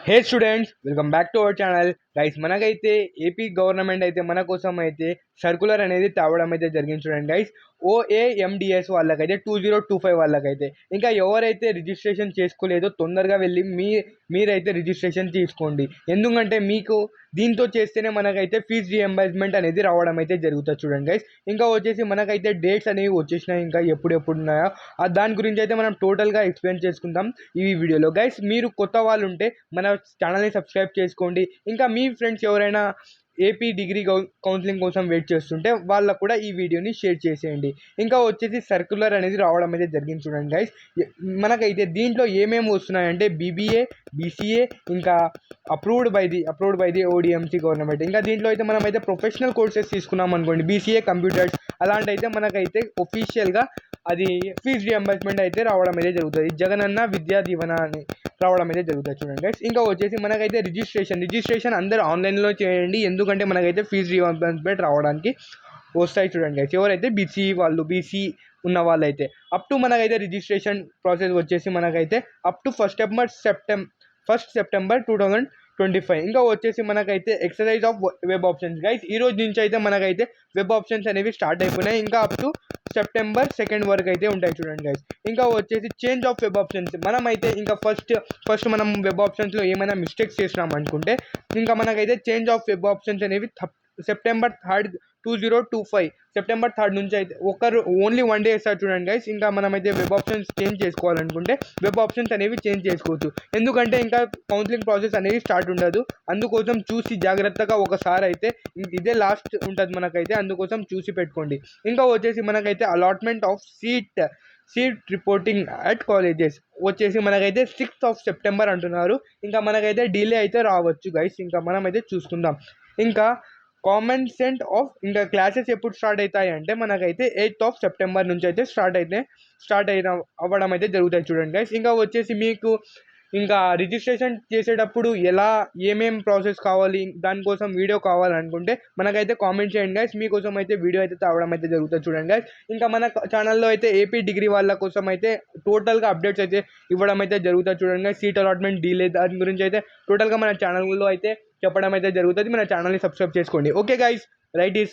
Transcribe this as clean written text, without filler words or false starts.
Hey students, welcome back to our channel. Guys, మనకైతే AP government అయితే మన కోసం అయితే సర్కులర్ అనేది తేవడం అయితే జరిగింది. చూడండి గైస్, ఓఏఎండిఎస్ వాళ్ళకైతే 2025 వాళ్ళకైతే ఇంకా ఎవరైతే రిజిస్ట్రేషన్ చేసుకోలేదో తొందరగా వెళ్ళి మీరైతే రిజిస్ట్రేషన్ తీసుకోండి. ఎందుకంటే మీకు దీంతో చేస్తేనే మనకైతే ఫీజ్ రియంబర్స్మెంట్ అనేది రావడం అయితే జరుగుతుంది. చూడండి గైస్, ఇంకా వచ్చేసి మనకైతే డేట్స్ అనేవి వచ్చేసినాయి, ఇంకా ఎప్పుడు ఉన్నాయో దాని గురించి అయితే మనం టోటల్గా ఎక్స్ప్లెయిన్ చేసుకుందాం ఈ వీడియోలో. గైస్, మీరు కొత్త వాళ్ళు ఉంటే మన ఛానల్ని సబ్స్క్రైబ్ చేసుకోండి. ఇంకా మీ ఫ్రెండ్స్ ఎవరైనా ఏపీ డిగ్రీ కౌన్సిలింగ్ కోసం వెయిట్ చేస్తుంటే వాళ్ళకు కూడా ఈ వీడియోని షేర్ చేసేయండి. ఇంకా వచ్చేసి సర్క్యులర్ అనేది రావడం అయితే జరిగింది. చూడండి గైస్, మనకైతే దీంట్లో ఏమేమి వస్తున్నాయంటే బీబీఏ, బీసీఏ, ఇంకా అప్రూవ్డ్ బై ది ఓడిఎంసీ గవర్నమెంట్. ఇంకా దీంట్లో అయితే మనం అయితే ప్రొఫెషనల్ కోర్సెస్ తీసుకున్నాం అనుకోండి, బీసీఏ కంప్యూటర్స్ అలాంటి అయితే మనకైతే ఒఫీషియల్గా అది ఫీజ్ రియంబర్స్మెంట్ అయితే రావడం అయితే జరుగుతుంది. జగనన్న విద్యా దీవెన అని రావడం అయితే జరుగుతుంది. చూడండి గైస్, ఇంకా వచ్చేసి మనకైతే రిజిస్ట్రేషన్ అందరూ ఆన్లైన్లో చేయండి, ఎందుకంటే మనకైతే ఫీజ్ రియంబర్స్మెంట్ రావడానికి వస్తాయి. చూడండి గైస్, ఎవరైతే బీసీ ఉన్న వాళ్ళైతే అప్ టు మనకైతే రిజిస్ట్రేషన్ ప్రాసెస్ వచ్చేసి మనకైతే అప్ టు 1 సెప్టెంబర్ 2025. ఇంకా వచ్చేసి మనకైతే exercise of web options. Guys, ఈ రోజు నుంచి అయితే మనకైతే వెబ్ ఆప్షన్స్ అనేవి స్టార్ట్ అయిపోయినాయి, ఇంకా అప్ టు సెప్టెంబర్ 2 వరకు అయితే ఉంటాయి. చూడండి గైస్, ఇంకా వచ్చేసి చేంజ్ ఆఫ్ వెబ్ ఆప్షన్స్. మనమైతే ఇంకా ఫస్ట్ మనం వెబ్ ఆప్షన్స్లో ఏమైనా మిస్టేక్స్ చేసినాం అనుకుంటే ఇంకా మనకైతే చేంజ్ ఆఫ్ వెబ్ ఆప్షన్స్ అనేవి సెప్టెంబర్ 3, 2025 సెప్టెంబర్ 3 నుంచి అయితే ఓన్లీ 1 డే ఇస్తారు. చూడండి గైస్, ఇంకా మనమైతే వెబ్ ఆప్షన్స్ చేంజ్ చేసుకోవాలనుకుంటే వెబ్ ఆప్షన్స్ అనేవి చేంజ్ చేసుకోవచ్చు, ఎందుకంటే ఇంకా కౌన్సిలింగ్ ప్రాసెస్ అనేది స్టార్ట్ ఉండదు. అందుకోసం చూసి జాగ్రత్తగా ఒకసారి అయితే ఇదే లాస్ట్ ఉంటుంది మనకైతే, అందుకోసం చూసి పెట్టుకోండి. ఇంకా వచ్చేసి మనకైతే allotment of seat reporting at colleges వచ్చేసి మనకైతే 6 సెప్టెంబర్ అంటున్నారు. ఇంకా మనకైతే డిలే అయితే రావచ్చు గైస్, ఇంకా మనమైతే చూసుకుందాం. ఇంకా కామెన్సెంట్ ఆఫ్ ఇంకా క్లాసెస్ ఎప్పుడు స్టార్ట్ అవుతాయి అంటే మనకైతే 8 సెప్టెంబర్ నుంచి అయితే స్టార్ట్ అవ్వడం అయితే జరుగుతాయి. చూడండి గైస్, ఇంకా వచ్చేసి మీకు ఇంకా రిజిస్ట్రేషన్ చేసేటప్పుడు ఏమేం ప్రాసెస్ కావాలి, దానికోసం వీడియో కావాలనుకుంటే మనకైతే కామెంట్ చేయండి గైస్, మీకోసం అయితే వీడియో అయితే తేవడం అయితే జరుగుతుంది. చూడండి గైస్, ఇంకా మన ఛానల్లో అయితే ఏపీ డిగ్రీ వాళ్ళ కోసం అయితే టోటల్గా అప్డేట్స్ అయితే ఇవ్వడం అయితే జరుగుతుంది. చూడండి గైస్, సీట్ అలాట్మెంట్ డీలే దాని గురించి అయితే టోటల్గా మన ఛానల్లో అయితే చెప్పడం అయితే జరుగుతుంది. మన ఛానల్ని సబ్స్క్రైబ్ చేసుకోండి. Okay guys, right is